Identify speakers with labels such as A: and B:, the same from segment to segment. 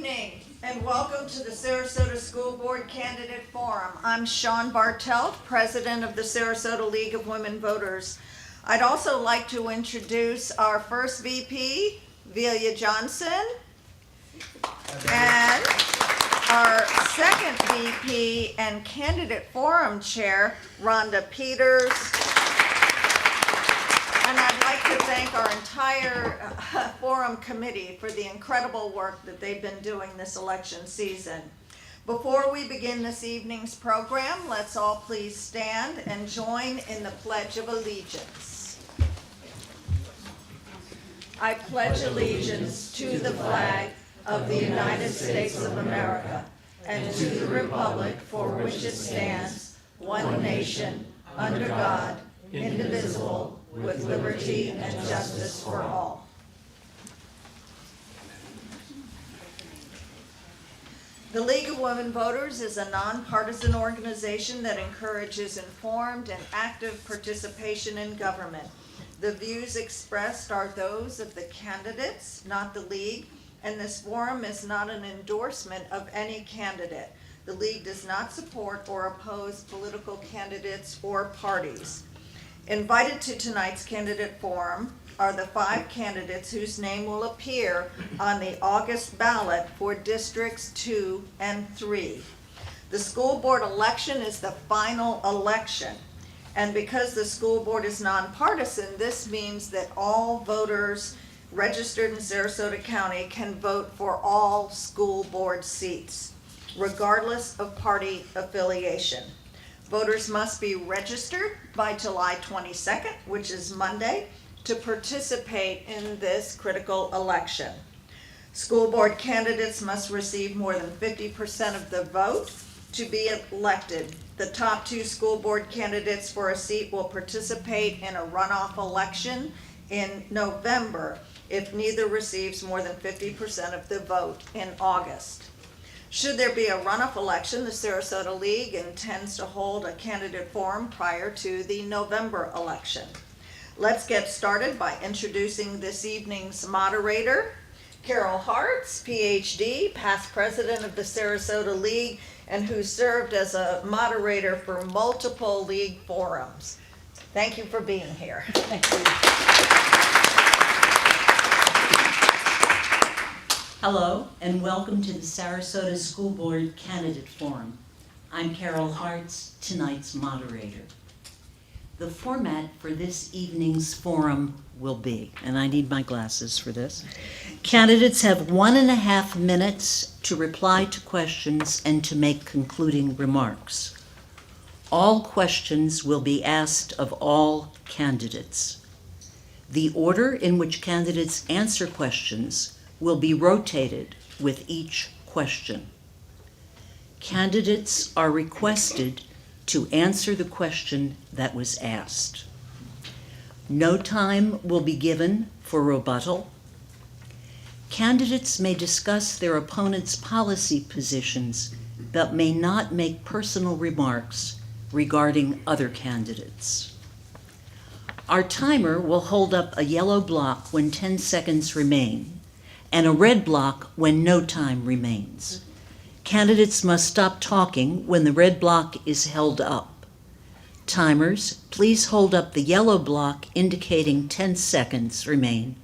A: evening and welcome to the Sarasota School Board Candidate Forum. I'm Shawn Bartelt, President of the Sarasota League of Women Voters. I'd also like to introduce our first VP, Velia Johnson, and our second VP and Candidate Forum Chair, Rhonda Peters. And I'd like to thank our entire forum committee for the incredible work that they've been doing this election season. Before we begin this evening's program, let's all please stand and join in the Pledge of Allegiance. I pledge allegiance to the flag of the United States of America and to the republic for which it stands, one nation, under God, indivisible, with liberty and justice for all. The League of Women Voters is a nonpartisan organization that encourages informed and active participation in government. The views expressed are those of the candidates, not the League, and this forum is not an endorsement of any candidate. The League does not support or oppose political candidates or parties. Invited to tonight's candidate forum are the 5 candidates whose name will appear on the August ballot for districts 2 and 3. The school board election is the final election, and because the school board is nonpartisan, this means that all voters registered in Sarasota County can vote for all school board seats, regardless of party affiliation. Voters must be registered by July 22nd, which is Monday, to participate in this critical election. School board candidates must receive more than 50% of the vote to be elected. The top 2 school board candidates for a seat will participate in a runoff election in November if neither receives more than 50% of the vote in August. Should there be a runoff election, the Sarasota League intends to hold a candidate forum prior to the November election. Let's get started by introducing this evening's moderator, Carol Hartz, PhD, past president of the Sarasota League, and who served as a moderator for multiple league forums. Thank you for being here.
B: Thank you. Hello, and welcome to the Sarasota School Board Candidate Forum. I'm Carol Hartz, tonight's moderator. The format for this evening's forum will be, and I need my glasses for this, candidates have 1.5 minutes to reply to questions and to make concluding remarks. All questions will be asked of all candidates. The order in which candidates answer questions will be rotated with each question. Candidates are requested to answer the question that was asked. No time will be given for rebuttal. Candidates may discuss their opponent's policy positions, but may not make personal remarks regarding other candidates. Our timer will hold up a yellow block when 10 seconds remain, and a red block when no time remains. Candidates must stop talking when the red block is held up. Timers, please hold up the yellow block indicating 10 seconds remain,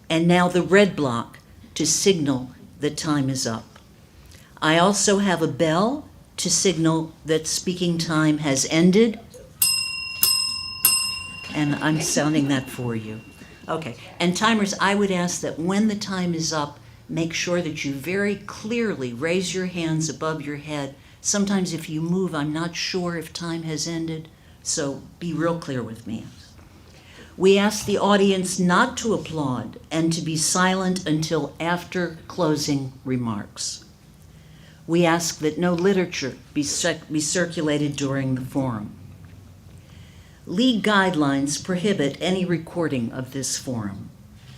B: and now the red block to signal that time is up. I also have a bell to signal that speaking time has ended, and I'm sounding that for you. Okay, and timers, I would ask that when the time is up, make sure that you very clearly raise your hands above your head. Sometimes if you move, I'm not sure if time has ended, so be real clear with me. We ask the audience not to applaud and to be silent until after closing remarks. We ask that no literature be circulated during the forum. League guidelines prohibit any recording of this forum.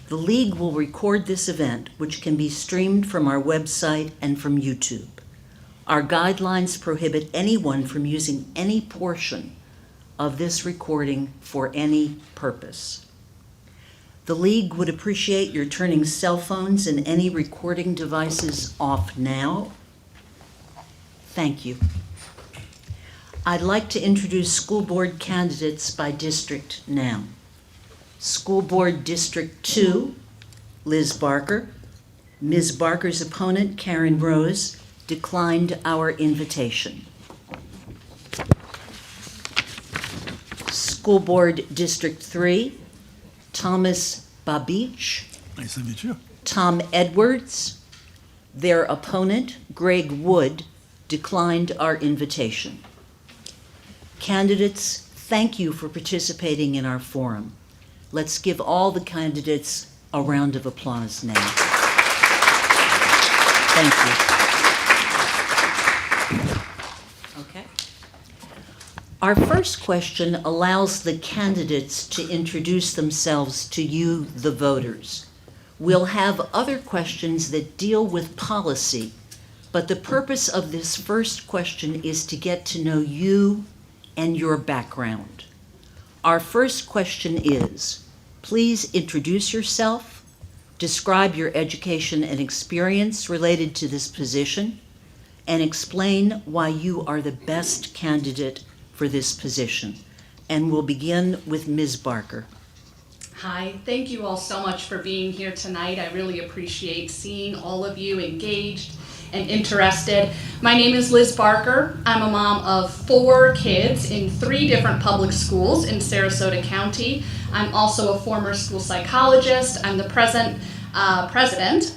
B: The League will record this event, which can be streamed from our website and from YouTube. Our guidelines prohibit anyone from using any portion of this recording for any purpose. The League would appreciate your turning cell phones and any recording devices off now. Thank you. I'd like to introduce school board candidates by district now. School Board District 2, Liz Barker. Ms. Barker's opponent, Karen Rose, declined our invitation. School Board District 3, Thomas Babich.
C: Nice to meet you.
B: Tom Edwards. Their opponent, Greg Wood, declined our invitation. Candidates, thank you for participating in our forum. Let's give all the candidates a round of applause now. Thank you. Okay. Our first question allows the candidates to introduce themselves to you, the voters. We'll have other questions that deal with policy, but the purpose of this first question is to get to know you and your background. Our first question is, please introduce yourself, describe your education and experience related to this position, and explain why you are the best candidate for this position. And we'll begin with Ms. Barker.
D: Hi, thank you all so much for being here tonight. I really appreciate seeing all of you engaged and interested. My name is Liz Barker. I'm a mom of 4 kids in 3 different public schools in Sarasota County. I'm also a former school psychologist. I'm the president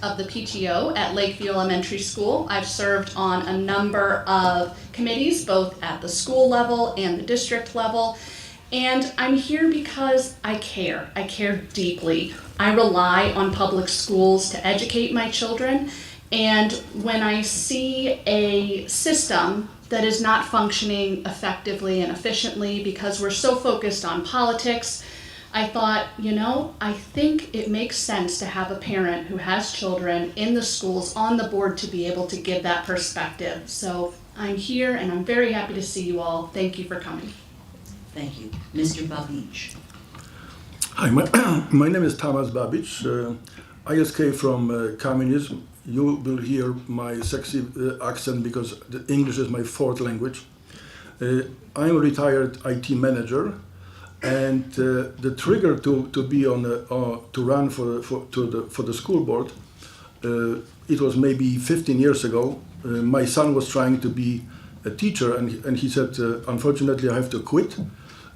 D: of the PTO at Lakeview Elementary School. I've served on a number of committees, both at the school level and the district level. And I'm here because I care. I care deeply. I rely on public schools to educate my children. And when I see a system that is not functioning effectively and efficiently because we're so focused on politics, I thought, I think it makes sense to have a parent who has children in the schools on the board to be able to give that perspective. So I'm here and I'm very happy to see you all. Thank you for coming.
B: Thank you. Mr. Babich.
C: Hi, my name is Thomas Babich. I escaped from communism. You will hear my sexy accent because the English is my 4th language. I'm a retired IT manager, and the trigger to be on to run for the school board, it was maybe 15 years ago. My son was trying to be a teacher, and he said, unfortunately, I have to quit.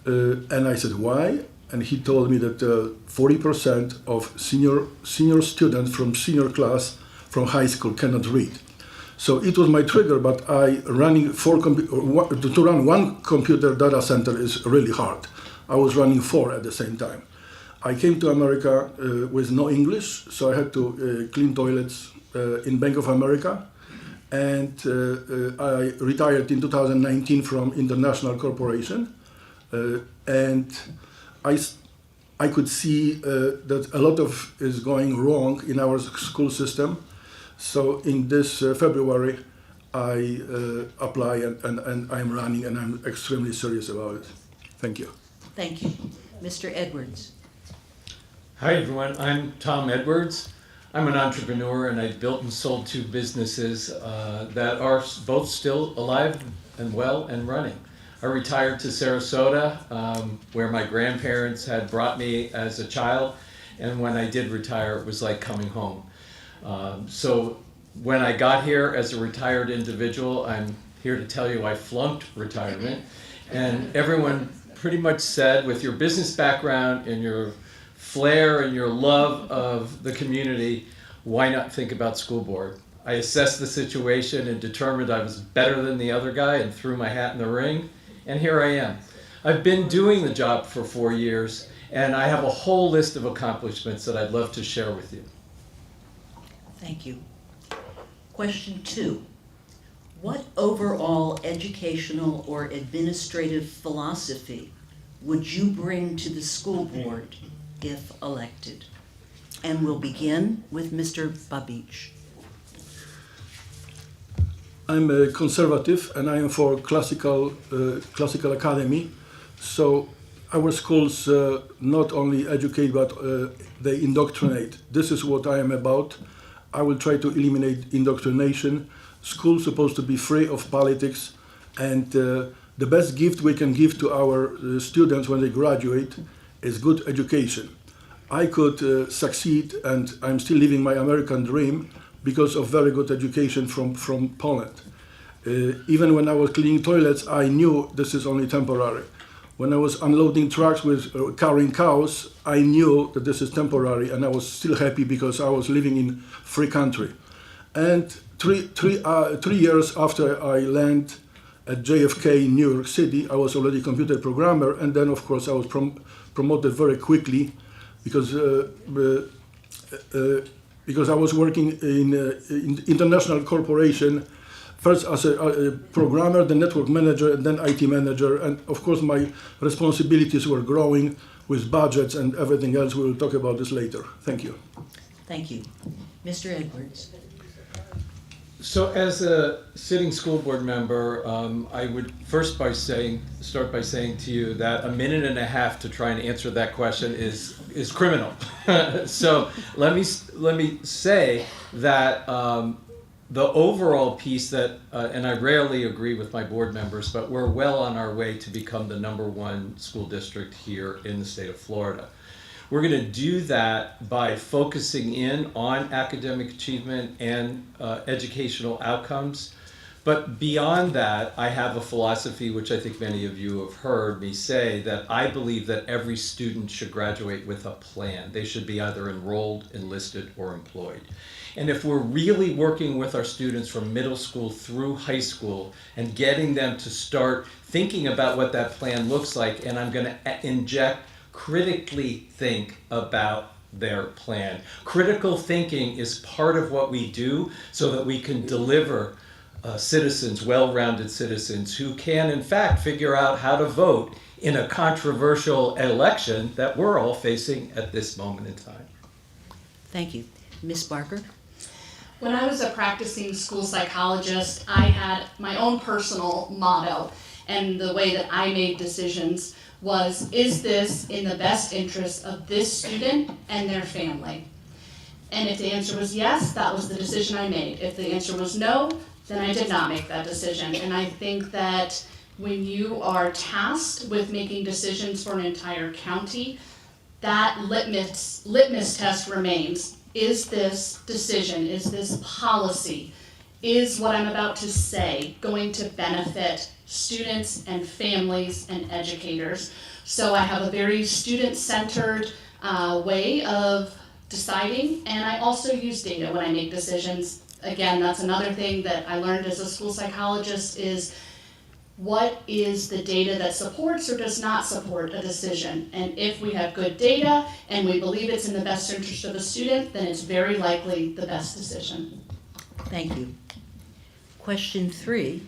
C: And I said, why? And he told me that 40% of senior students from senior class from high school cannot read. So it was my trigger, but running to run one computer data center is really hard. I was running 4 at the same time. I came to America with no English, so I had to clean toilets in Bank of America. And I retired in 2019 from International Corporation. And I could see that a lot of is going wrong in our school system. So in this February, I apply and I'm running, and I'm extremely serious about it. Thank you.
B: Thank you. Mr. Edwards.
E: Hi everyone, I'm Tom Edwards. I'm an entrepreneur and I built and sold 2 businesses that are both still alive and well and running. I retired to Sarasota, where my grandparents had brought me as a child, and when I did retire, it was like coming home. So when I got here as a retired individual, I'm here to tell you I flunked retirement, and everyone pretty much said, with your business background and your flair and your love of the community, why not think about school board? I assessed the situation and determined I was better than the other guy and threw my hat in the ring. And here I am. I've been doing the job for 4 years, and I have a whole list of accomplishments that I'd love to share with you.
B: Thank you. Question 2. What overall educational or administrative philosophy would you bring to the school board if elected? And we'll begin with Mr. Babich.
C: I'm a conservative and I am for classical academy. So our schools not only educate but they indoctrinate. This is what I am about. I will try to eliminate indoctrination. Schools supposed to be free of politics, and the best gift we can give to our students when they graduate is good education. I could succeed, and I'm still living my American dream because of very good education from Poland. Even when I was cleaning toilets, I knew this is only temporary. When I was unloading trucks with carrying cows, I knew that this is temporary, and I was still happy because I was living in free country. And 3 years after I landed at JFK in New York City, I was already a computer programmer, and then of course I was promoted very quickly because I was working in international corporation, first as a programmer, then network manager, and then IT manager. And of course, my responsibilities were growing with budgets and everything else. We will talk about this later. Thank you.
B: Thank you. Mr. Edwards.
E: So as a sitting school board member, I would start by saying to you that a minute and a half to try and answer that question is criminal. So let me say that the overall piece that, and I rarely agree with my board members, but we're well on our way to become the #1 school district here in the state of Florida. We're going to do that by focusing in on academic achievement and educational outcomes. But beyond that, I have a philosophy, which I think many of you have heard me say, that I believe that every student should graduate with a plan. They should be either enrolled, enlisted, or employed. And if we're really working with our students from middle school through high school and getting them to start thinking about what that plan looks like, and I'm going to inject critically think about their plan. Critical thinking is part of what we do so that we can deliver citizens, well-rounded citizens who can in fact figure out how to vote in a controversial election that we're all facing at this moment in time.
B: Thank you. Ms. Barker?
D: When I was a practicing school psychologist, I had my own personal motto, and the way that I made decisions was, is this in the best interest of this student and their family? And if the answer was yes, that was the decision I made. If the answer was no, then I did not make that decision. And I think that when you are tasked with making decisions for an entire county, that litmus test remains. Is this decision, is this policy, is what I'm about to say going to benefit students and families and educators? So I have a very student-centered way of deciding, and I also use data when I make decisions. Again, that's another thing that I learned as a school psychologist is what is the data that supports or does not support a decision? And if we have good data and we believe it's in the best interest of a student, then it's very likely the best decision.
B: Thank you. Question 3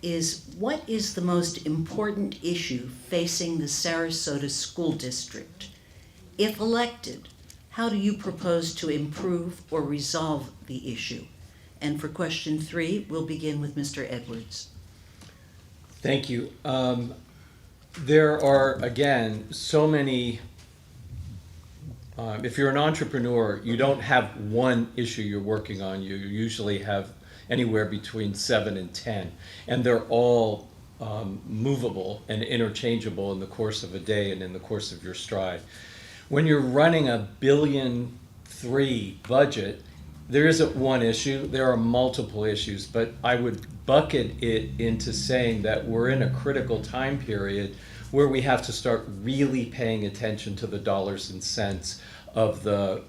B: is, what is the most important issue facing the Sarasota School District? If elected, how do you propose to improve or resolve the issue? And for question 3, we'll begin with Mr. Edwards.
E: Thank you. There are, again, so many, if you're an entrepreneur, you don't have one issue you're working on. You usually have anywhere between 7 and 10, and they're all movable and interchangeable in the course of a day and in the course of your stride. When you're running a $1.3 billion budget, there isn't one issue, there are multiple issues, but I would bucket it into saying that we're in a critical time period where we have to start really paying attention to the dollars and cents of the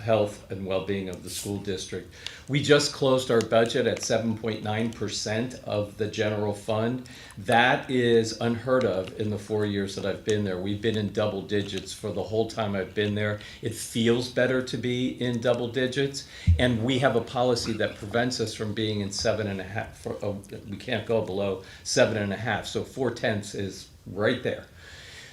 E: health and well-being of the school district. We just closed our budget at 7.9% of the general fund. That is unheard of in the 4 years that I've been there. We've been in double digits for the whole time I've been there. It feels better to be in double digits, and we have a policy that prevents us from being in 7.5. We can't go below 7.5, so 4/10 is right there.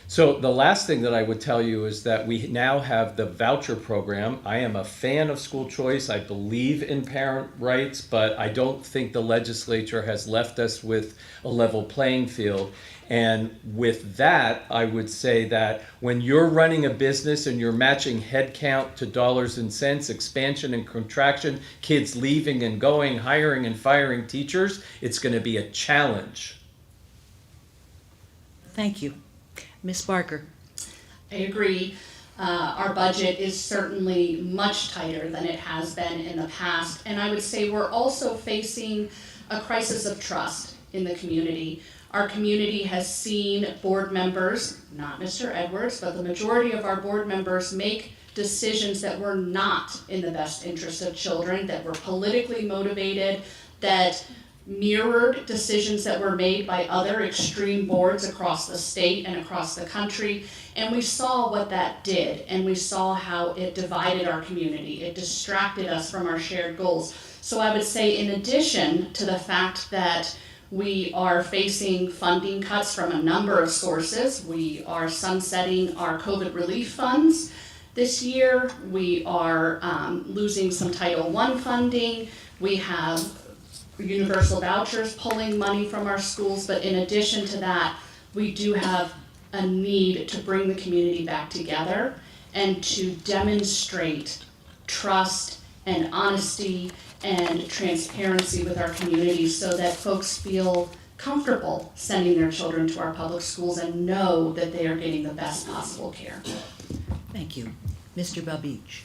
E: So the last thing that I would tell you is that we now have the voucher program. I am a fan of school choice. I believe in parent rights, but I don't think the legislature has left us with a level playing field. And with that, I would say that when you're running a business and you're matching head count to dollars and cents, expansion and contraction, kids leaving and going, hiring and firing teachers, it's going to be a challenge.
B: Thank you. Ms. Barker?
D: I agree. Our budget is certainly much tighter than it has been in the past. And I would say we're also facing a crisis of trust in the community. Our community has seen board members, not Mr. Edwards, but the majority of our board members make decisions that were not in the best interest of children, that were politically motivated, that mirrored decisions that were made by other extreme boards across the state and across the country. And we saw what that did, and we saw how it divided our community. It distracted us from our shared goals. So I would say, in addition to the fact that we are facing funding cuts from a number of sources, we are sunsetting our COVID relief funds this year, we are losing some Title I funding, we have universal vouchers pulling money from our schools, but in addition to that, we do have a need to bring the community back together and to demonstrate trust and honesty and transparency with our community so that folks feel comfortable sending their children to our public schools and know that they are getting the best possible care.
B: Thank you. Mr. Babich?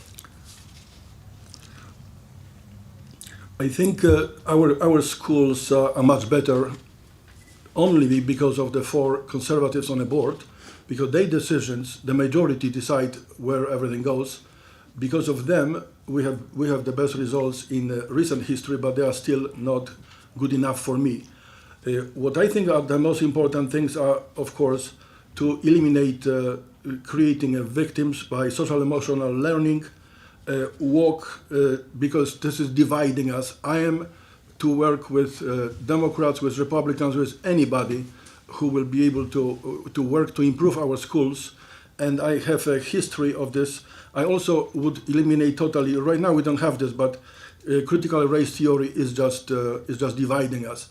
C: I think our schools are much better only because of the 4 conservatives on the board, because their decisions, the majority decide where everything goes. Because of them, we have the best results in recent history, but they are still not good enough for me. What I think are the most important things are, of course, to eliminate creating victims by social emotional learning, because this is dividing us. I am to work with Democrats, with Republicans, with anybody who will be able to work to improve our schools. And I have a history of this. I also would eliminate totally, right now we don't have this, but critical race theory is just dividing us.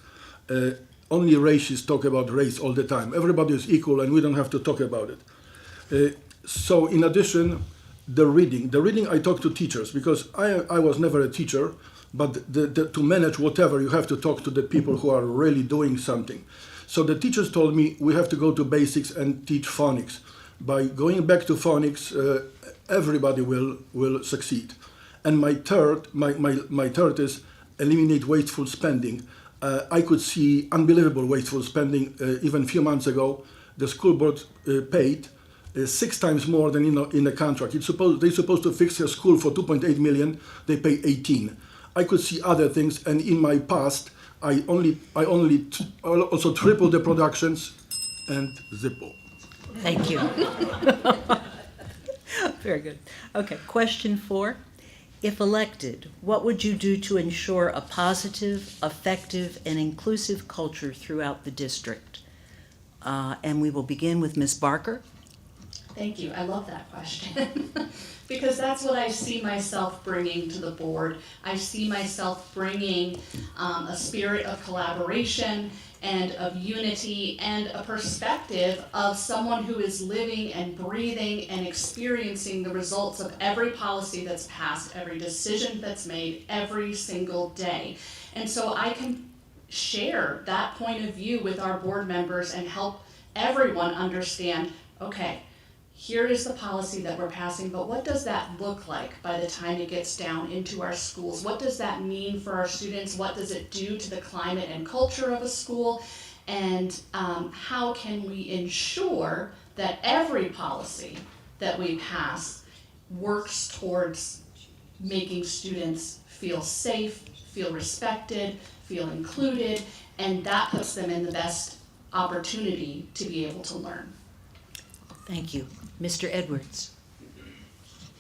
C: Only racists talk about race all the time. Everybody is equal and we don't have to talk about it. So in addition, the reading I talk to teachers, because I was never a teacher, but to manage whatever, you have to talk to the people who are really doing something. So the teachers told me we have to go to basics and teach phonics. By going back to phonics, everybody will succeed. And my third is eliminate wasteful spending. I could see unbelievable wasteful spending even a few months ago. The school board paid 6 times more than in the contract. They're supposed to fix a school for 2.8 million. They pay 18. I could see other things, and in my past, I also tripled the productions and zippo.
B: Thank you. Very good. Okay, question 4. If elected, what would you do to ensure a positive, effective, and inclusive culture throughout the district? And we will begin with Ms. Barker.
D: Thank you. I love that question because that's what I see myself bringing to the board. I see myself bringing a spirit of collaboration and of unity and a perspective of someone who is living and breathing and experiencing the results of every policy that's passed, every decision that's made every single day. And so I can share that point of view with our board members and help everyone understand, okay, here is the policy that we're passing, but what does that look like by the time it gets down into our schools? What does that mean for our students? What does it do to the climate and culture of a school? And how can we ensure that every policy that we pass works towards making students feel safe, feel respected, feel included, and that puts them in the best opportunity to be able to learn.
B: Thank you. Mr. Edwards.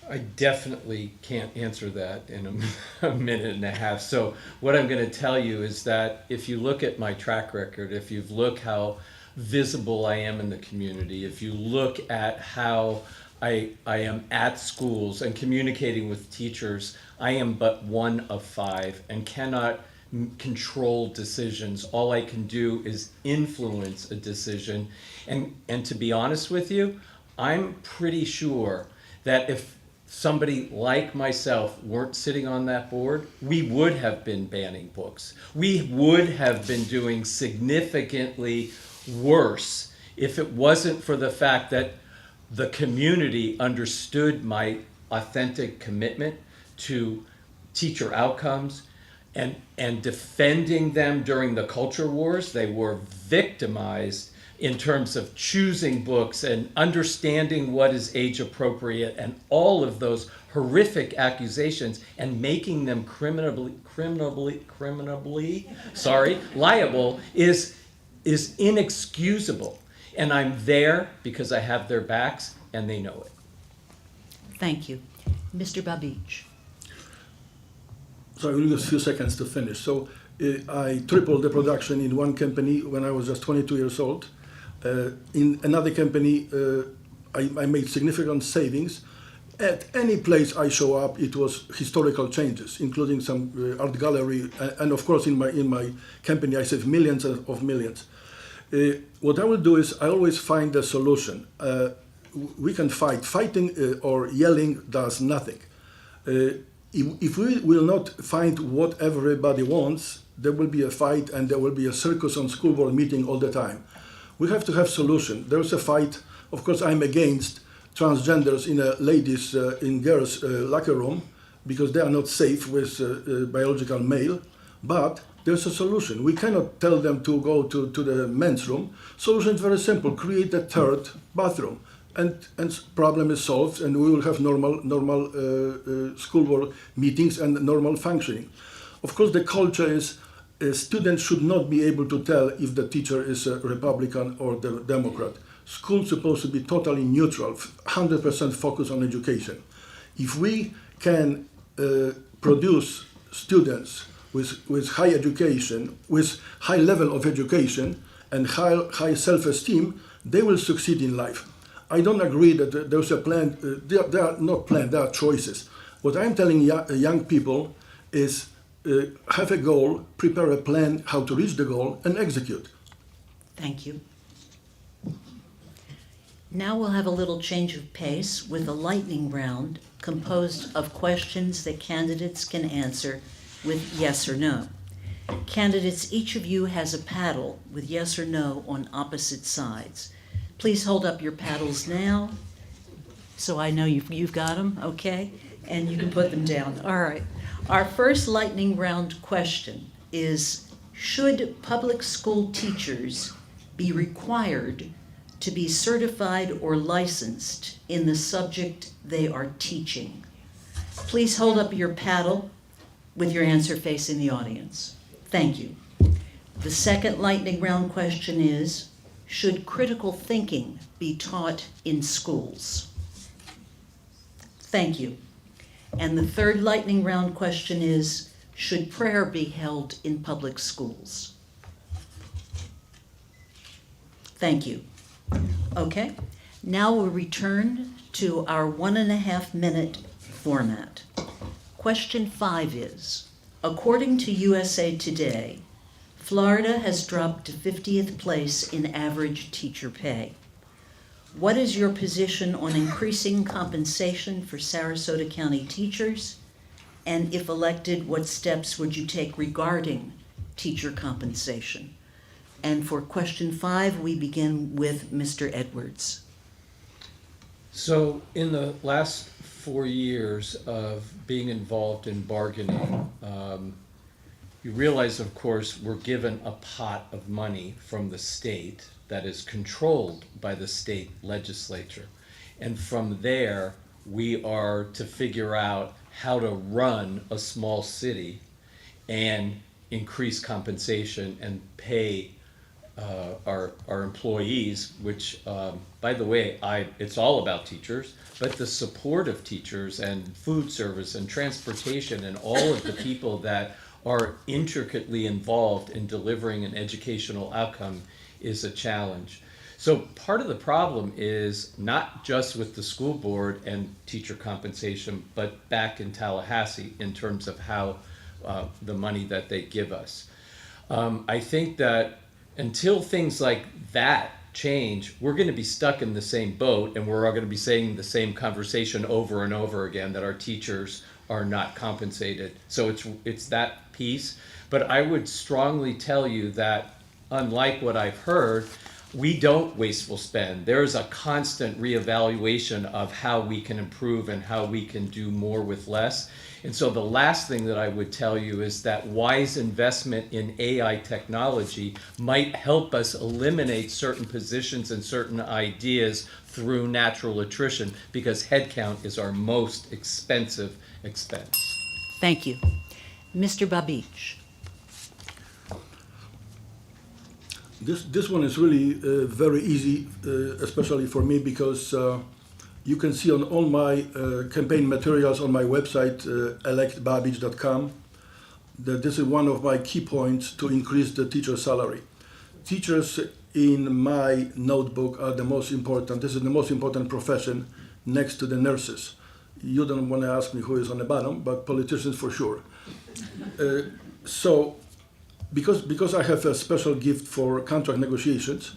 E: I definitely can't answer that in a minute and a half. So what I'm going to tell you is that if you look at my track record, if you've looked how visible I am in the community, if you look at how I am at schools and communicating with teachers, I am but one of 5 and cannot control decisions. All I can do is influence a decision. And to be honest with you, I'm pretty sure that if somebody like myself weren't sitting on that board, we would have been banning books. We would have been doing significantly worse if it wasn't for the fact that the community understood my authentic commitment to teacher outcomes and defending them during the culture wars. They were victimized in terms of choosing books and understanding what is age appropriate and all of those horrific accusations and making them criminally liable is inexcusable. And I'm there because I have their backs and they know it.
B: Thank you. Mr. Babich.
C: So I will use a few seconds to finish. So I tripled the production in one company when I was just 22 years old. In another company, I made significant savings. At any place I show up, it was historical changes, including some art gallery, and of course in my company I save millions of millions. What I will do is I always find a solution. We can fight. Fighting or yelling does nothing. If we will not find what everybody wants, there will be a fight and there will be a circus on school board meeting all the time. We have to have solution. There's a fight. Of course, I'm against transgenders in a ladies in girls locker room because they are not safe with biological male. But there's a solution. We cannot tell them to go to the men's room. Solution is very simple. Create a third bathroom. And problem is solved, and we will have normal school board meetings and normal functioning. Of course, the culture is students should not be able to tell if the teacher is a Republican or the Democrat. School's supposed to be totally neutral, 100% focus on education. If we can produce students with high education, with high level of education and high self-esteem, they will succeed in life. I don't agree that there's a plan. They are not plans, they are choices. What I'm telling young people is have a goal, prepare a plan how to reach the goal, and execute.
B: Thank you. Now we'll have a little change of pace with a lightning round composed of questions that candidates can answer with yes or no. Candidates, each of you has a paddle with yes or no on opposite sides. Please hold up your paddles now, so I know you've got them, okay? And you can put them down. All right. Our first lightning round question is, should public school teachers be required to be certified or licensed in the subject they are teaching? Please hold up your paddle with your answer facing the audience. Thank you. The second lightning round question is, should critical thinking be taught in schools? Thank you. And the third lightning round question is, should prayer be held in public schools? Thank you. Okay, now we'll return to our 1.5 minute format. Question 5 is, according to USA Today, Florida has dropped to 50th place in average teacher pay. What is your position on increasing compensation for Sarasota County teachers? And if elected, what steps would you take regarding teacher compensation? And for question 5, we begin with Mr. Edwards.
E: So in the last 4 years of being involved in bargaining, you realize, of course, we're given a pot of money from the state that is controlled by the state legislature. And from there, we are to figure out how to run a small city and increase compensation and pay our employees, which, by the way, it's all about teachers, but the support of teachers and food service and transportation and all of the people that are intricately involved in delivering an educational outcome is a challenge. So part of the problem is not just with the school board and teacher compensation, but back in Tallahassee in terms of how the money that they give us. I think that until things like that change, we're going to be stuck in the same boat, and we're all going to be saying the same conversation over and over again, that our teachers are not compensated. So it's that piece. But I would strongly tell you that, unlike what I've heard, we don't wasteful spend. There's a constant reevaluation of how we can improve and how we can do more with less. And so the last thing that I would tell you is that wise investment in AI technology might help us eliminate certain positions and certain ideas through natural attrition, because headcount is our most expensive expense.
B: Thank you. Mr. Babich.
C: This one is really very easy, especially for me, because you can see on all my campaign materials on my website, electbabich.com, that this is one of my key points to increase the teacher salary. Teachers in my notebook are the most important. This is the most important profession next to the nurses. You don't want to ask me who is on the bottom, but politicians for sure. So, because I have a special gift for contract negotiations,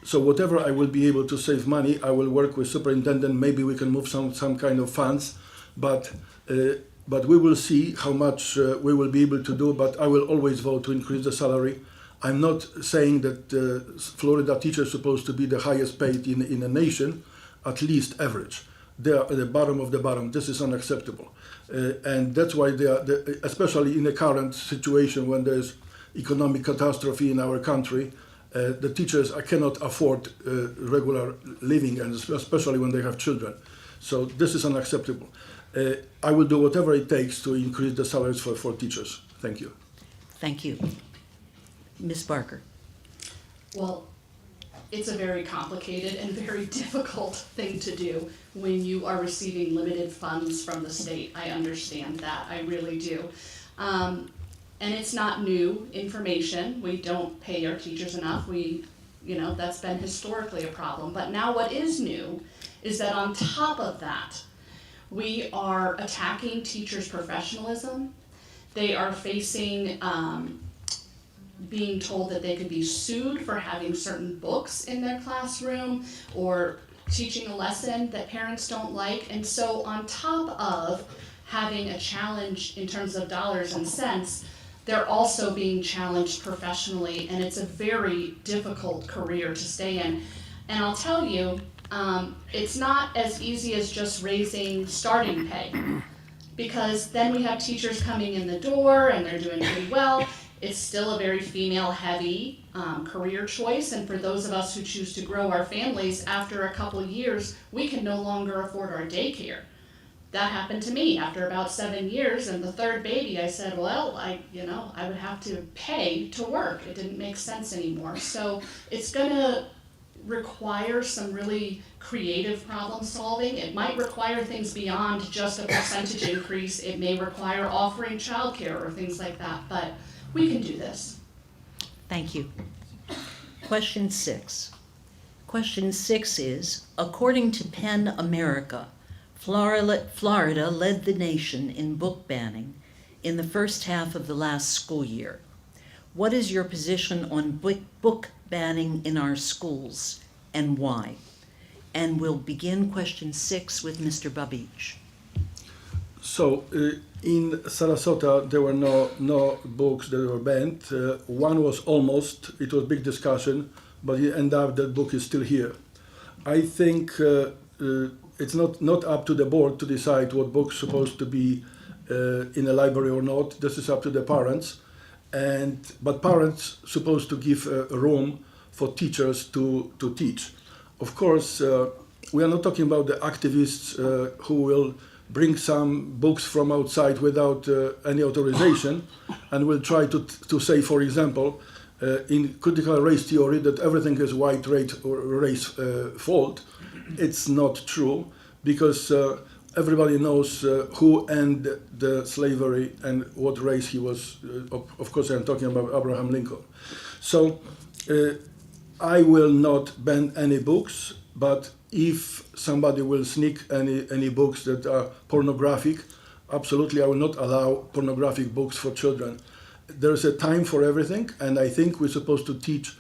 C: so whatever I will be able to save money, I will work with superintendent. Maybe we can move some kind of funds, but we will see how much we will be able to do. But I will always vote to increase the salary. I'm not saying that Florida teachers are supposed to be the highest paid in the nation, at least average. They are at the bottom of the bottom. This is unacceptable, and that's why they are, especially in the current situation when there's economic catastrophe in our country. The teachers cannot afford regular living, and especially when they have children. So this is unacceptable. I will do whatever it takes to increase the salaries for teachers. Thank you.
B: Thank you. Ms. Barker.
D: Well, it's a very complicated and very difficult thing to do when you are receiving limited funds from the state. I understand that, I really do. And it's not new information. We don't pay our teachers enough. That's been historically a problem. But now what is new is that on top of that, we are attacking teachers' professionalism. They are facing being told that they could be sued for having certain books in their classroom or teaching a lesson that parents don't like. And so on top of having a challenge in terms of dollars and cents, they're also being challenged professionally, and it's a very difficult career to stay in. And I'll tell you, it's not as easy as just raising starting pay, because then we have teachers coming in the door and they're doing pretty well. It's still a very female-heavy career choice, and for those of us who choose to grow our families, after a couple years, we can no longer afford our daycare. That happened to me after about 7 years, and the third baby, I said, well, I would have to pay to work. It didn't make sense anymore. So it's gonna require some really creative problem solving. It might require things beyond just a percentage increase. It may require offering childcare or things like that, but we can do this.
B: Thank you. Question 6. Question 6 is, according to PEN America, Florida led the nation in book banning in the first half of the last school year. What is your position on book banning in our schools, and why? And we'll begin question 6 with Mr. Babich.
C: So in Sarasota, there were no books that were banned. One was almost, it was big discussion, but it ended up that book is still here. I think it's not up to the board to decide what book's supposed to be in a library or not. This is up to the parents. But parents supposed to give room for teachers to teach. Of course, we are not talking about the activists who will bring some books from outside without any authorization and will try to say, for example, in critical race theory that everything is white race fault. It's not true, because everybody knows who ended the slavery and what race he was. Of course, I'm talking about Abraham Lincoln. So I will not ban any books, but if somebody will sneak any books that are pornographic, absolutely I will not allow pornographic books for children. There's a time for everything, and I think we're supposed to teach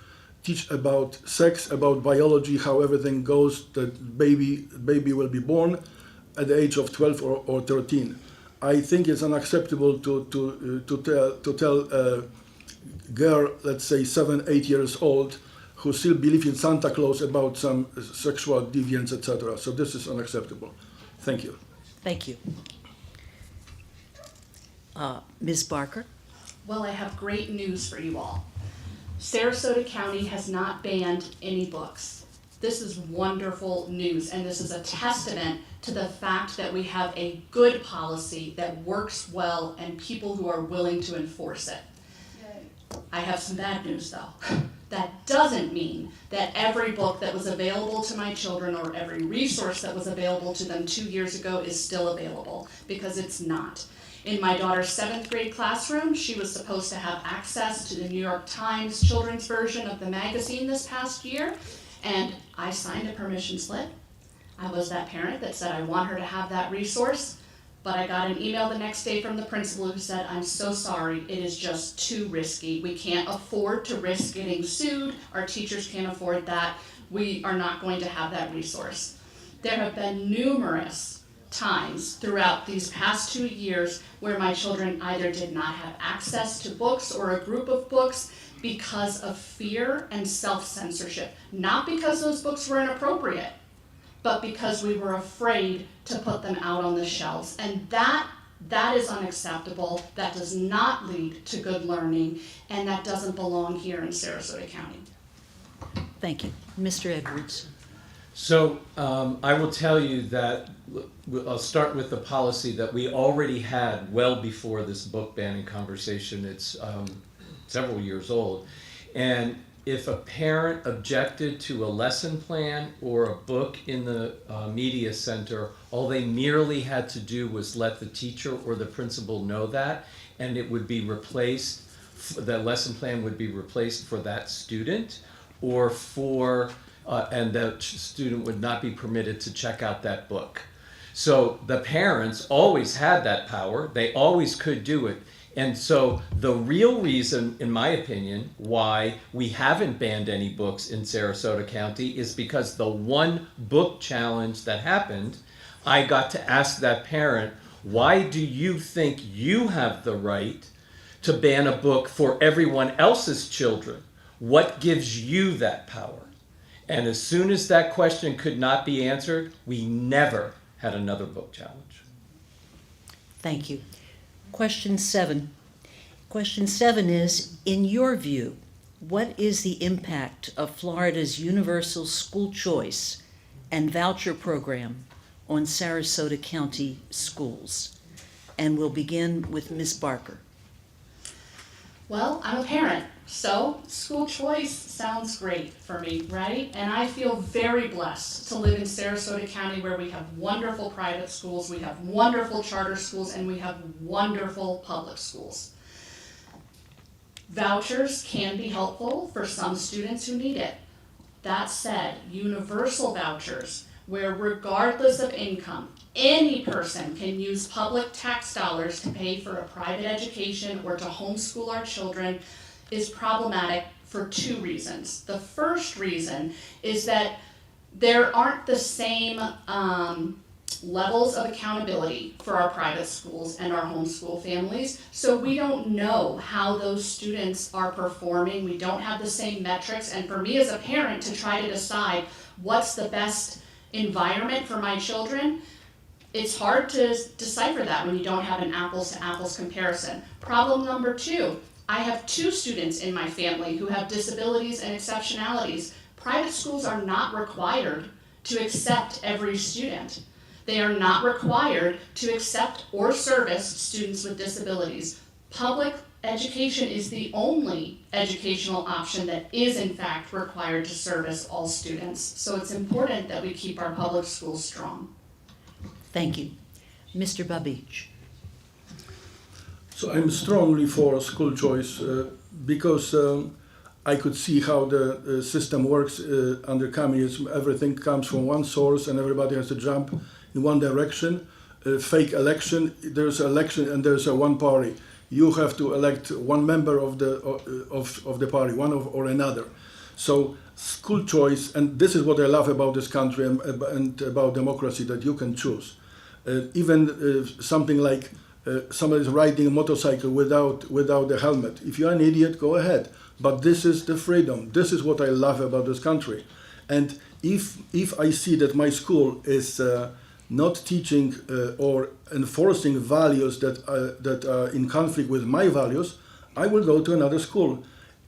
C: about sex, about biology, how everything goes. That baby will be born at the age of 12 or 13. I think it's unacceptable to tell a girl, let's say 7, 8 years old, who still believe in Santa Claus about some sexual deviance, etc. So this is unacceptable. Thank you.
B: Thank you. Ms. Barker?
D: Well, I have great news for you all. Sarasota County has not banned any books. This is wonderful news, and this is a testament to the fact that we have a good policy that works well and people who are willing to enforce it. I have some bad news though. That doesn't mean that every book that was available to my children or every resource that was available to them 2 years ago is still available, because it's not. In my daughter's 7th grade classroom, she was supposed to have access to the New York Times children's version of the magazine this past year, and I signed a permission slip. I was that parent that said I want her to have that resource, but I got an email the next day from the principal who said, I'm so sorry, it is just too risky. We can't afford to risk getting sued. Our teachers can't afford that. We are not going to have that resource. There have been numerous times throughout these past 2 years where my children either did not have access to books or a group of books because of fear and self-censorship. Not because those books were inappropriate, but because we were afraid to put them out on the shelves. And that is unacceptable. That does not lead to good learning, and that doesn't belong here in Sarasota County.
B: Thank you. Mr. Edwards?
E: So I will tell you that I'll start with the policy that we already had well before this book banning conversation. It's several years old. And if a parent objected to a lesson plan or a book in the media center, all they merely had to do was let the teacher or the principal know that, and it would be replaced, that lesson plan would be replaced for that student, or for, and that student would not be permitted to check out that book. So the parents always had that power, they always could do it. And so the real reason, in my opinion, why we haven't banned any books in Sarasota County is because the one book challenge that happened, I got to ask that parent, why do you think you have the right to ban a book for everyone else's children? What gives you that power? And as soon as that question could not be answered, we never had another book challenge.
B: Thank you. Question 7. Question 7 is, in your view, what is the impact of Florida's universal school choice and voucher program on Sarasota County schools? And we'll begin with Ms. Barker.
D: Well, I'm a parent, so school choice sounds great for me, right? And I feel very blessed to live in Sarasota County, where we have wonderful private schools, we have wonderful charter schools, and we have wonderful public schools. Vouchers can be helpful for some students who need it. That said, universal vouchers, where regardless of income, any person can use public tax dollars to pay for a private education or to homeschool our children, is problematic for 2 reasons. The first reason is that there aren't the same levels of accountability for our private schools and our homeschool families, so we don't know how those students are performing. We don't have the same metrics, and for me as a parent to try to decide what's the best environment for my children, it's hard to decipher that when you don't have an apples to apples comparison. Problem number 2, I have 2 students in my family who have disabilities and exceptionalities. Private schools are not required to accept every student. They are not required to accept or service students with disabilities. Public education is the only educational option that is in fact required to service all students. So it's important that we keep our public schools strong.
B: Thank you. Mr. Babich.
C: So I'm strongly for school choice because I could see how the system works under communism. Everything comes from one source and everybody has to jump in one direction. Fake election, there's an election and there's a one party. You have to elect one member of the party, or another. So school choice, and this is what I love about this country and about democracy, that you can choose. Even something like somebody's riding a motorcycle without the helmet. If you're an idiot, go ahead. But this is the freedom. This is what I love about this country. And if I see that my school is not teaching or enforcing values that are in conflict with my values, I will go to another school.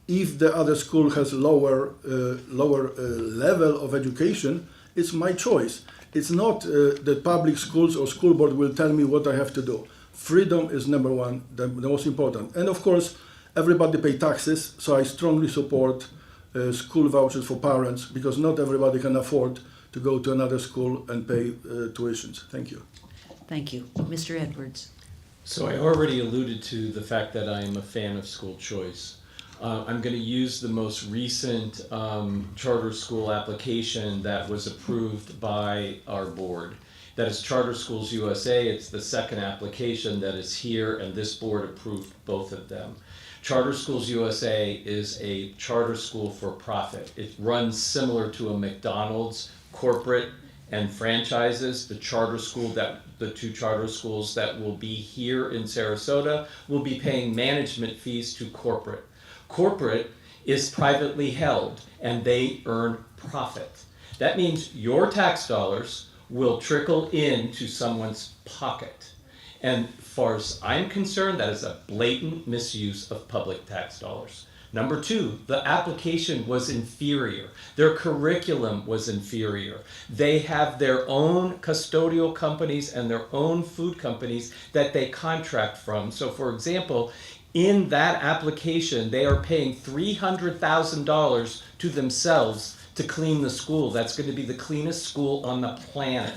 C: If the other school has lower level of education, it's my choice. It's not that public schools or school board will tell me what I have to do. Freedom is number one, the most important. And of course, everybody pay taxes, so I strongly support school vouchers for parents, because not everybody can afford to go to another school and pay tuitions. Thank you.
B: Thank you. Mr. Edwards.
E: So I already alluded to the fact that I am a fan of school choice. I'm going to use the most recent charter school application that was approved by our board. That is Charter Schools USA. It's the second application that is here, and this board approved both of them. Charter Schools USA is a charter school for profit. It runs similar to a McDonald's, corporate and franchises. The two charter schools that will be here in Sarasota will be paying management fees to corporate. Corporate is privately held and they earn profit. That means your tax dollars will trickle into someone's pocket. And as far as I'm concerned, that is a blatant misuse of public tax dollars. Number two, the application was inferior. Their curriculum was inferior. They have their own custodial companies and their own food companies that they contract from. So for example, in that application, they are paying $300,000 to themselves to clean the school. That's going to be the cleanest school on the planet.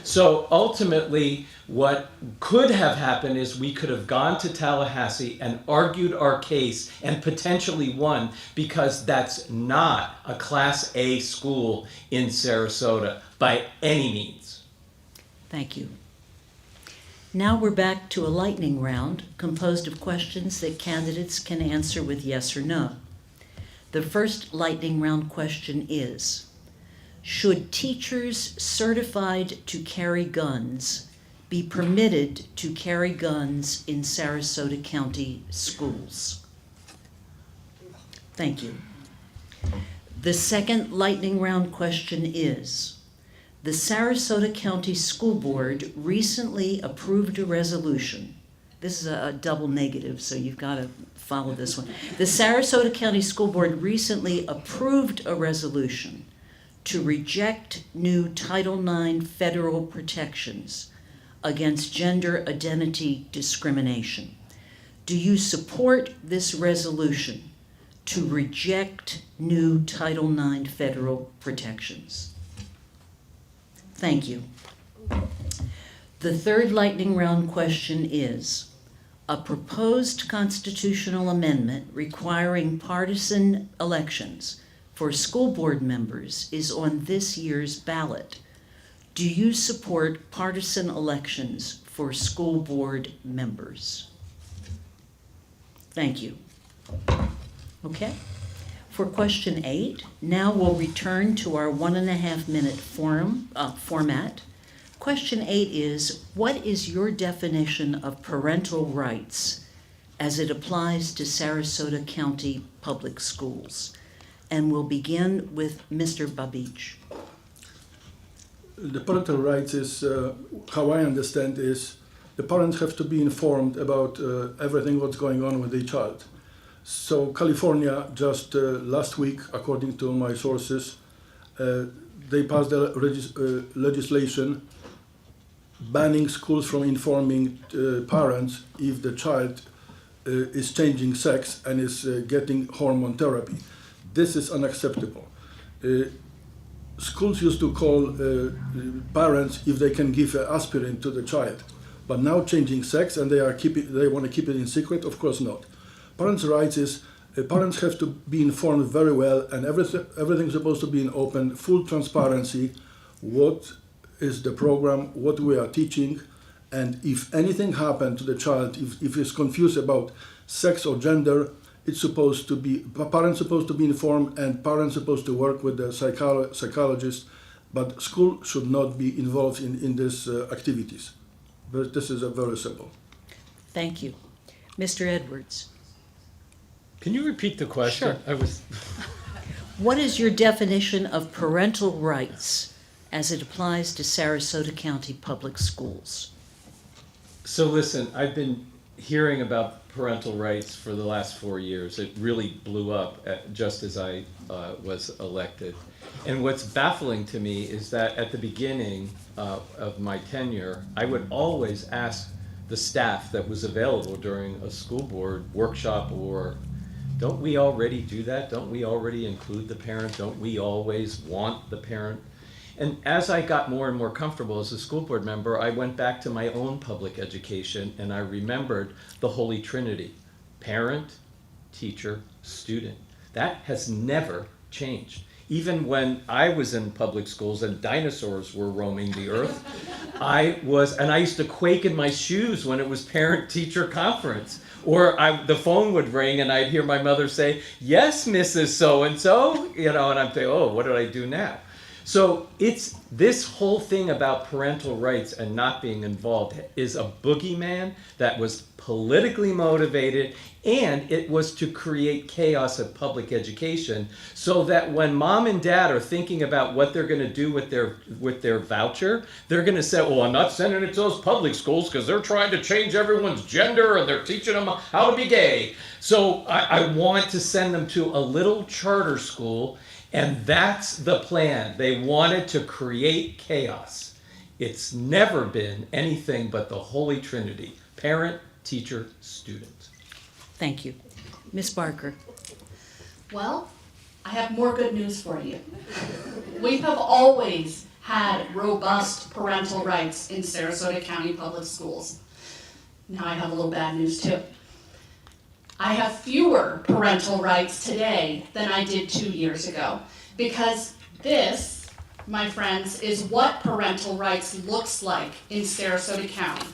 E: So ultimately, what could have happened is we could have gone to Tallahassee and argued our case and potentially won, because that's not a Class A school in Sarasota by any means.
B: Thank you. Now we're back to a lightning round composed of questions that candidates can answer with yes or no. The first lightning round question is, should teachers certified to carry guns be permitted to carry guns in Sarasota County schools? Thank you. The second lightning round question is, the Sarasota County School Board recently approved a resolution. This is a double negative, so you've got to follow this one. The Sarasota County School Board recently approved a resolution to reject new Title IX federal protections against gender identity discrimination. Do you support this resolution to reject new Title IX federal protections? Thank you. The third lightning round question is, a proposed constitutional amendment requiring partisan elections for school board members is on this year's ballot. Do you support partisan elections for school board members? Thank you. Okay. For question 8, now we'll return to our 1.5-minute format. Question 8 is, what is your definition of parental rights as it applies to Sarasota County Public Schools? And we'll begin with Mr. Babich.
C: The parental rights is, how I understand is, the parents have to be informed about everything what's going on with their child. So California just last week, according to my sources, they passed a legislation banning schools from informing parents if the child is changing sex and is getting hormone therapy. This is unacceptable. Schools used to call parents if they can give aspirin to the child, but now changing sex and they want to keep it in secret? Of course not. Parents' rights is Parents have to be informed very well, and everything's supposed to be in open, full transparency. What is the program? What we are teaching? And if anything happened to the child, if he's confused about sex or gender, parents supposed to be informed, and parents supposed to work with the psychologist, but school should not be involved in these activities. But this is very simple.
B: Thank you. Mr. Edwards,
E: Can you repeat the question?
B: Sure.
E: I was.
B: what is your definition of parental rights as it applies to Sarasota County Public Schools?
E: So listen, I've been hearing about parental rights for the last 4 years. It really blew up just as I was elected. And what's baffling to me is that at the beginning of my tenure, I would always ask the staff that was available during a school board workshop, or don't we already do that? Don't we already include the parent? Don't we always want the parent? And as I got more and more comfortable as a school board member, I went back to my own public education, and I remembered the Holy Trinity: parent, teacher, student. That has never changed. Even when I was in public schools and dinosaurs were roaming the earth, I used to quake in my shoes when it was parent-teacher conference. Or the phone would ring and I'd hear my mother say, "Yes, Mrs. So-and-so," and I'm thinking, oh, what did I do now? So it's this whole thing about parental rights and not being involved is a boogeyman that was politically motivated, and it was to create chaos at public education, so that when mom and dad are thinking about what they're going to do with their voucher, they're going to say, "Well, I'm not sending it to those public schools because they're trying to change everyone's gender and they're teaching them how to be gay. So I want to send them to a little charter school." And that's the plan. They wanted to create chaos. It's never been anything but the Holy Trinity: parent, teacher, student.
B: Thank you. Ms. Barker.
D: Well, I have more good news for you. We have always had robust parental rights in Sarasota County Public Schools. Now I have a little bad news too. I have fewer parental rights today than I did 2 years ago, because this, my friends, is what parental rights looks like in Sarasota County.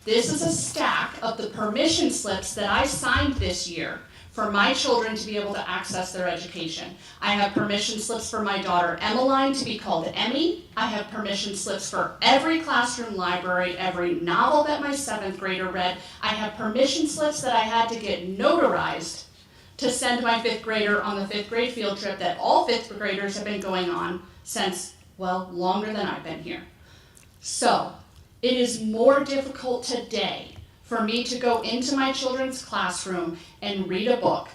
D: This is a stack of the permission slips that I signed this year for my children to be able to access their education. I have permission slips for my daughter Emmeline to be called Emmy. I have permission slips for every classroom library, every novel that my 7th grader read. I have permission slips that I had to get notarized to send my 5th grader on the 5th grade field trip that all 5th graders have been going on since, well, longer than I've been here. So, it is more difficult today for me to go into my children's classroom and read a book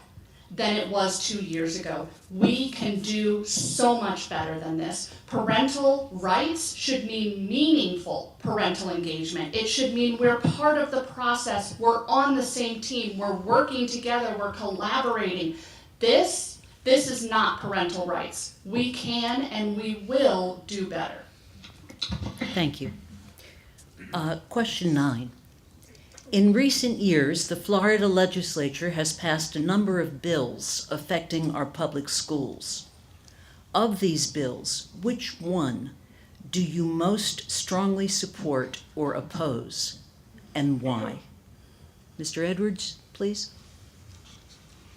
D: than it was 2 years ago. We can do so much better than this. Parental rights should mean meaningful parental engagement. It should mean we're part of the process, we're on the same team, we're working together, we're collaborating. This is not parental rights. We can and we will do better.
B: Thank you. Question 9. In recent years, the Florida legislature has passed a number of bills affecting our public schools. Of these bills, which one do you most strongly support or oppose, and why? Mr. Edwards, please.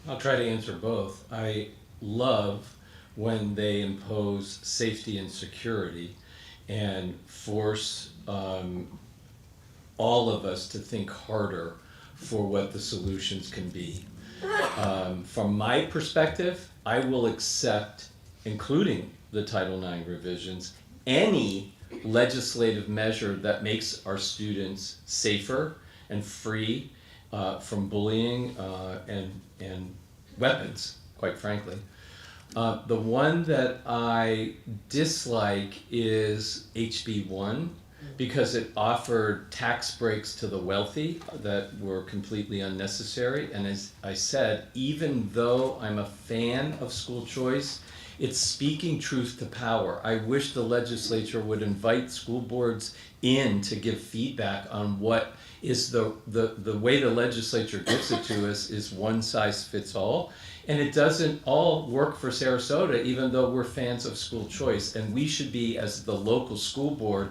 E: I'll try to answer both. I love when they impose safety and security and force all of us to think harder for what the solutions can be. From my perspective, I will accept, including the Title IX revisions, any legislative measure that makes our students safer and free from bullying and weapons, quite frankly. The one that I dislike is HB 1, because it offered tax breaks to the wealthy that were completely unnecessary. And as I said, even though I'm a fan of school choice, It's speaking truth to power. I wish the legislature would invite school boards in to give feedback on what is the way the legislature gives it to us is one size fits all. And it doesn't all work for Sarasota, even though we're fans of school choice. And we should be, as the local school board,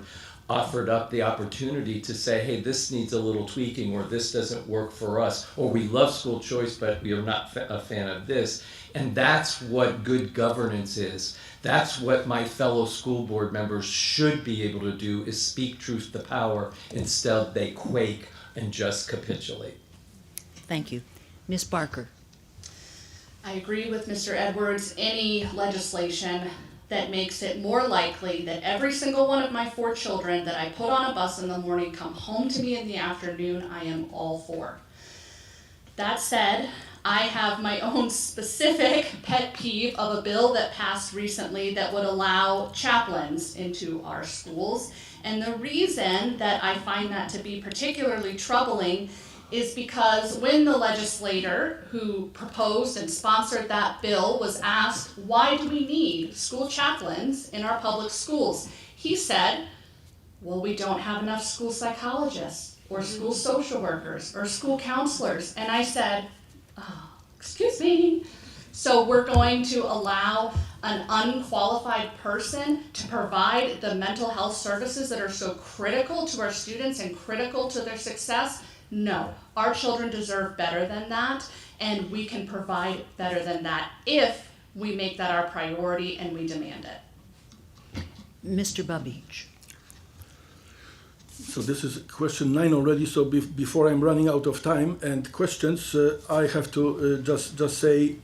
E: offered up the opportunity to say, hey, this needs a little tweaking, or this doesn't work for us, or we love school choice, but we are not a fan of this. And that's what good governance is. That's what my fellow school board members should be able to do, is speak truth to power. Instead, they quake and just capitulate.
B: Thank you. Ms. Barker.
D: I agree with Mr. Edwards. Any legislation that makes it more likely that every single one of my 4 children that I put on a bus in the morning come home to me in the afternoon, I am all for. That said, I have my own specific pet peeve of a bill that passed recently that would allow chaplains into our schools. And the reason that I find that to be particularly troubling is because when the legislator who proposed and sponsored that bill was asked, why do we need school chaplains in our public schools? He said, well, we don't have enough school psychologists or school social workers or school counselors. And I said, oh, excuse me. So we're going to allow an unqualified person to provide the mental health services that are so critical to our students and critical to their success? No, our children deserve better than that, and we can provide better than that if we make that our priority and we demand it.
B: Mr. Babich.
C: So this is question 9 already, so before I'm running out of time and questions, I have to just say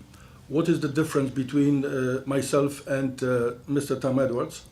C: what is the difference between myself and Mr. Tom Edwards.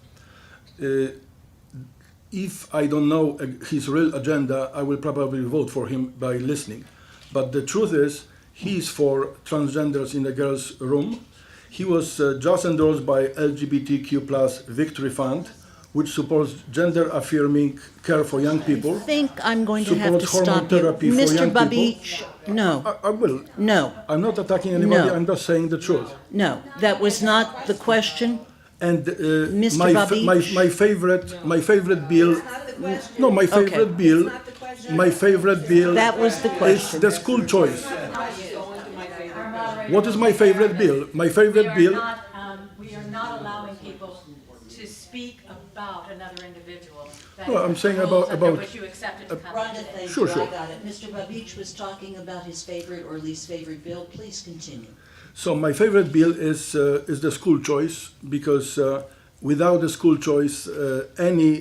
C: If I don't know his real agenda, I will probably vote for him by listening. But the truth is, he's for transgenders in the girls' room. He was just endorsed by LGBTQ+ Victory Fund, which supports gender-affirming care for young people.
B: I think I'm going to have to
C: Support hormone
B: stop you.
C: therapy for
B: Mr.
C: young
B: Babich, no,
C: I will.
B: no,
C: I'm not attacking anybody,
B: No.
C: I'm just saying the truth.
B: no. That was not the question.
C: And
B: Mr. Babich?
C: my favorite bill, no, my favorite bill, my favorite bill
B: That was the
C: is
B: question.
C: the school choice. What is my favorite bill? My favorite bill,
F: We are not allowing people to speak about another individual. That
C: No,
F: is
C: I'm
F: the
C: saying
F: rules
C: about-
F: under which you accepted to come
B: Rhonda,
F: today.
B: thank
C: Sure,
B: you,
C: sure.
B: I got it. Mr. Babich was talking about his favorite or least favorite bill. Please continue.
C: so my favorite bill is the school choice, because without the school choice, any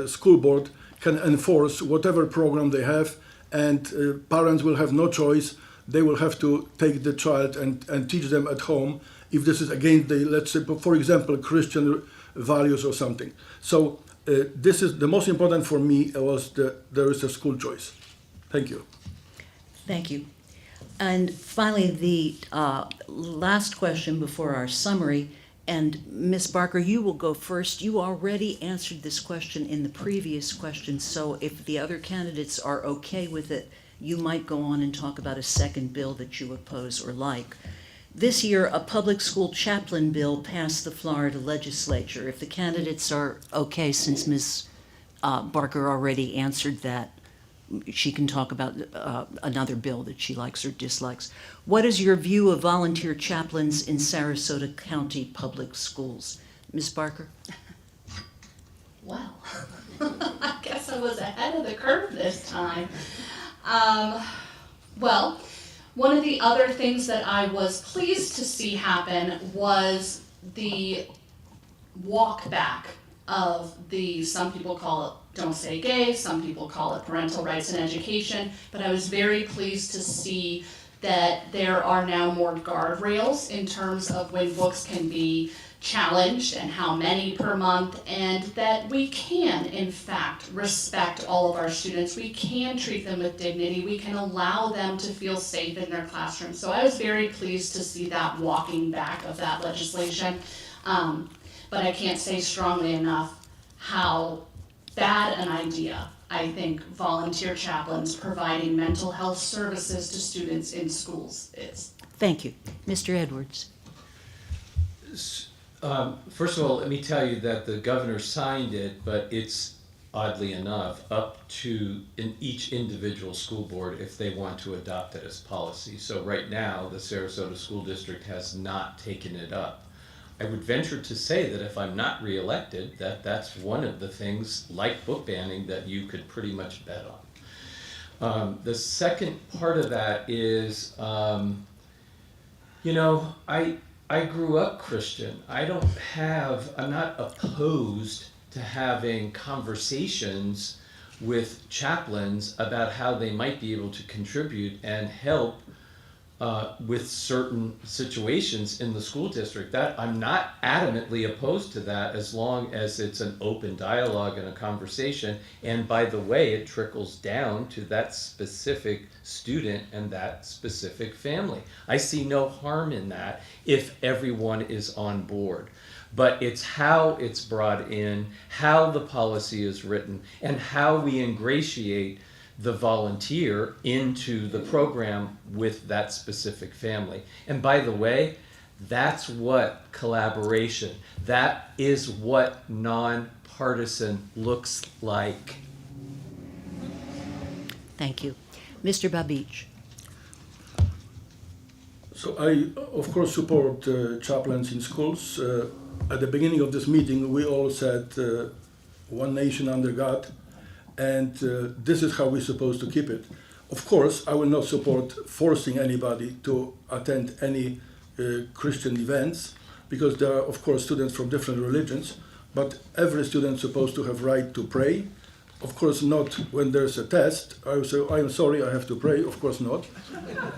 C: school board can enforce whatever program they have, and parents will have no choice. They will have to take the child and teach them at home if this is against the, let's say, for example, Christian values or something. So this is the most important for me, was there is a school choice. Thank you.
B: Thank you. And finally, the last question before our summary, and Ms. Barker, you will go first. You already answered this question in the previous question, so if the other candidates are okay with it, you might go on and talk about a second bill that you oppose or like. This year, a public school chaplain bill passed the Florida legislature. If the candidates are okay, since Ms. Barker already answered that, she can talk about another bill that she likes or dislikes. What is your view of volunteer chaplains in Sarasota County Public Schools? Ms. Barker?
D: Well, I guess I was ahead of the curve this time. Well, one of the other things that I was pleased to see happen was the walk back of the, some people call it Don't Say Gay, some people call it parental rights in education, but I was very pleased to see that there are now more guardrails in terms of when books can be challenged and how many per month, and that we can, in fact, respect all of our students. We can treat them with dignity. We can allow them to feel safe in their classroom. So I was very pleased to see that walking back of that legislation. But I can't say strongly enough how bad an idea I think volunteer chaplains providing mental health services to students in schools is.
B: Thank you. Mr. Edwards?
E: First of all, let me tell you that the governor signed it, but it's oddly enough up to each individual school board if they want to adopt it as policy. So right now, the Sarasota School District has not taken it up. I would venture to say that if I'm not reelected, that's one of the things like book banning that you could pretty much bet on. The second part of that is, I grew up Christian. I'm not opposed to having conversations with chaplains about how they might be able to contribute and help with certain situations in the school district. That I'm not adamantly opposed to that as long as it's an open dialogue and a conversation. And by the way, it trickles down to that specific student and that specific family. I see no harm in that if everyone is on board. But it's how it's brought in, how the policy is written, and how we ingratiate the volunteer into the program with that specific family. And by the way, that's what collaboration, that is what nonpartisan looks like.
B: Thank you. Mr. Babich.
C: So I, of course, support chaplains in schools. At the beginning of this meeting, we all said one nation under God, and this is how we're supposed to keep it. Of course, I will not support forcing anybody to attend any Christian events, because there are, of course, students from different religions, but every student is supposed to have right to pray. Of course, not when there's a test. I will say, I'm sorry, I have to pray. Of course not.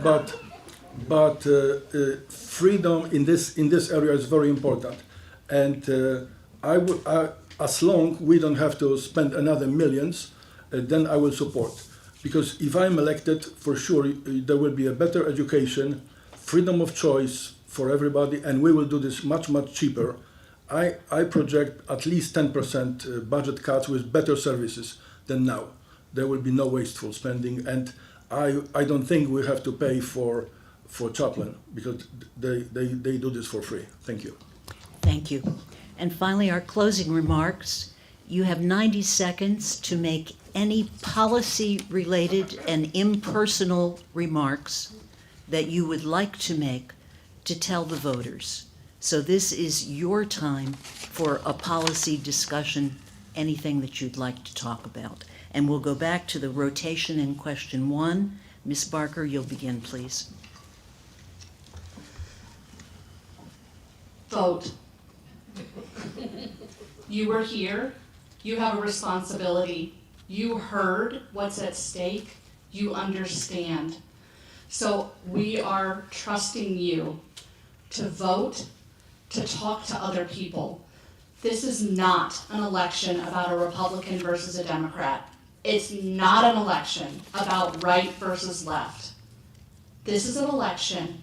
C: But freedom in this area is very important. And as long we don't have to spend another millions, then I will support. Because if I'm elected, for sure there will be a better education, freedom of choice for everybody, and we will do this much, much cheaper. I project at least 10% budget cuts with better services than now. There will be no wasteful spending, and I don't think we have to pay for chaplain, because they do this for free. Thank you.
B: Thank you. And finally, our closing remarks. You have 90 seconds to make any policy-related and impersonal remarks that you would like to make to tell the voters. So this is your time for a policy discussion, anything that you'd like to talk about. And we'll go back to the rotation in question 1. Ms. Barker, you'll begin, please.
D: Vote. You were here. You have a responsibility. You heard what's at stake. You understand. So we are trusting you to vote, to talk to other people. This is not an election about a Republican versus a Democrat. It's not an election about right versus left. This is an election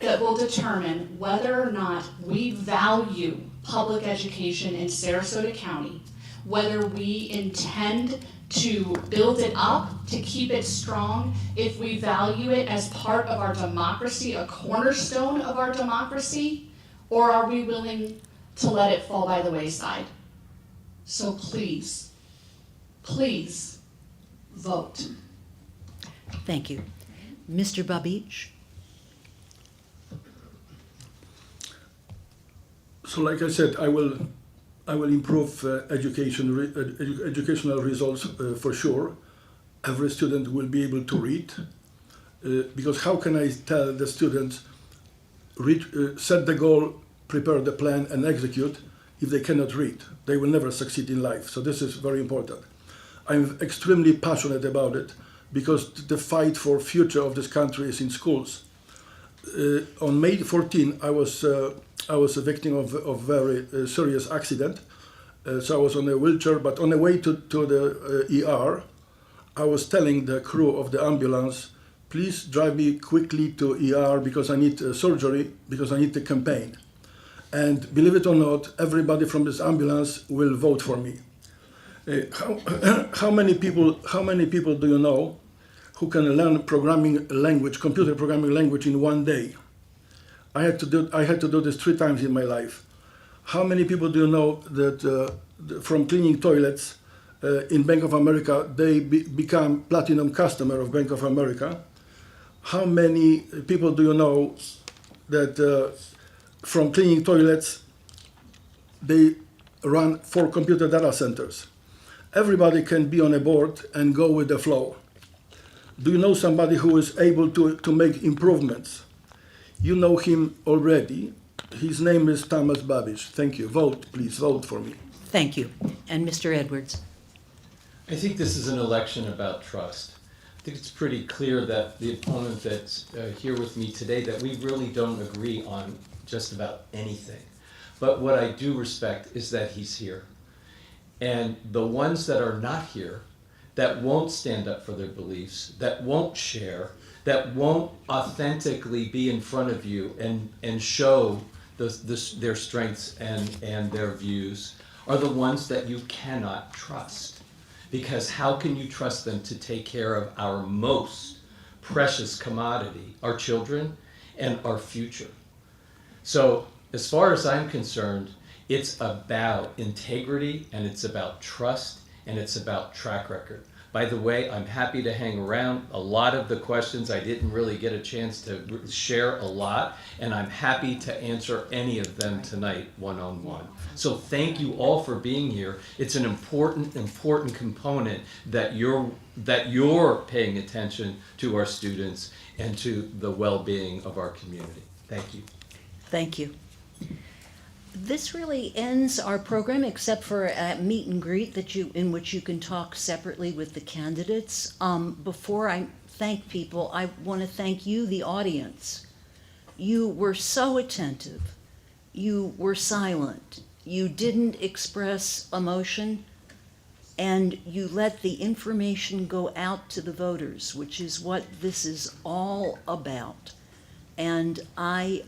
D: that will determine whether or not we value public education in Sarasota County, whether we intend to build it up, to keep it strong, if we value it as part of our democracy, a cornerstone of our democracy, or are we willing to let it fall by the wayside? So please, please vote.
B: Thank you. Mr. Babich?
C: So, like I said, I will improve educational results for sure. Every student will be able to read, because how can I tell the students set the goal, prepare the plan, and execute if they cannot read? They will never succeed in life. So this is very important. I'm extremely passionate about it, because the fight for future of this country is in schools. On May 14, I was a victim of very serious accident. So I was on a wheelchair, but on the way to the ER, I was telling the crew of the ambulance, please drive me quickly to ER because I need surgery, because I need the campaign. And believe it or not, everybody from this ambulance will vote for me. How many people do you know who can learn programming language, computer programming language in one day? I had to do this 3 times in my life. How many people do you know that from cleaning toilets in Bank of America, they become platinum customer of Bank of America? How many people do you know that from cleaning toilets, they run 4 computer data centers? Everybody can be on a board and go with the flow. Do you know somebody who is able to make improvements? You know him already. His name is Thomas Babish. Thank you. Vote, please. Vote for me.
B: Thank you. And Mr. Edwards?
E: I think this is an election about trust. I think it's pretty clear that the opponent that's here with me today, that we really don't agree on just about anything. But what I do respect is that he's here. And the ones that are not here, that won't stand up for their beliefs, that won't share, that won't authentically be in front of you and show their strengths and their views, are the ones that you cannot trust. Because how can you trust them to take care of our most precious commodity, our children and our future? So as far as I'm concerned, it's about integrity, and it's about trust, and it's about track record. By the way, I'm happy to hang around. A lot of the questions I didn't really get a chance to share a lot, and I'm happy to answer any of them tonight one-on-one. So thank you all for being here. It's an important component that you're paying attention to our students and to the well-being of our community. Thank you.
B: Thank you. This really ends our program, except for a meet and greet in which you can talk separately with the candidates. Before I thank people, I want to thank you, the audience. You were so attentive. You were silent. You didn't express emotion, and you let the information go out to the voters, which is what this is all about. And I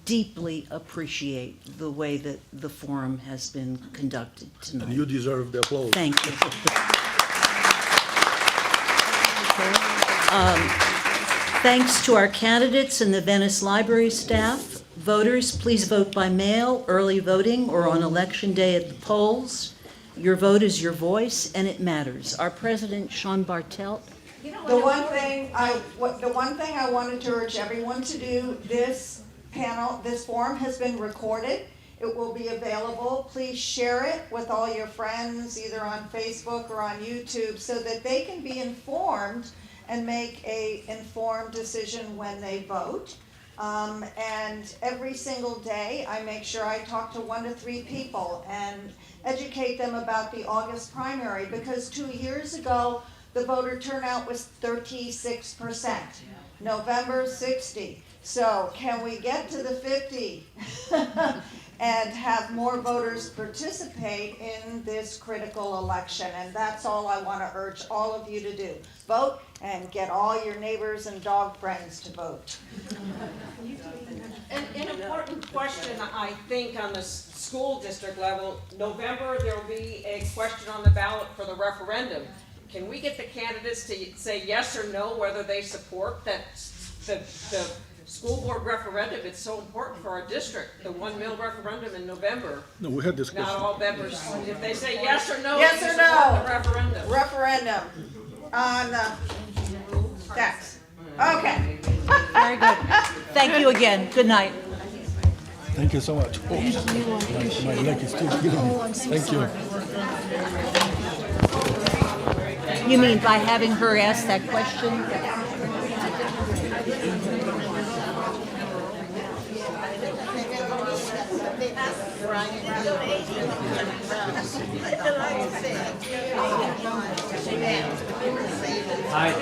B: deeply appreciate the way that the forum has been conducted tonight.
C: And you deserve the applause.
B: Thank you. Thanks to our candidates and the Venice Library staff. Voters, please vote by mail, early voting, or on election day at the polls. Your vote is your voice, and it matters. Our president, Sean Bartelt.
A: The one thing I wanted to urge everyone to do, this forum has been recorded. It will be available. Please share it with all your friends, either on Facebook or on YouTube, so that they can be informed and make an informed decision when they vote. And every single day, I make sure I talk to 1 to 3 people and educate them about the August primary, because 2 years ago, the voter turnout was 36%. November, 60. So can we get to the 50 and have more voters participate in this critical election? And that's all I want to urge all of you to do. Vote and get all your neighbors and dog friends to vote.
G: An important question, I think, on the school district level. November, there will be a question on the ballot for the referendum. Can we get the candidates to say yes or no whether they support that the school board referendum? It's so important for our district, the 1 mil referendum in November.
C: No, we had this question.
G: Not all members, if they say yes or no,
A: Yes
G: they
A: or
G: support
A: no?
G: the referendum.
A: Referendum on the tax. Okay.
B: Very good. Thank you again. Good night.
C: Thank you so much. Oh, my leg is still killing me. Thank you.
B: You mean by having her ask that question?
E: Hi.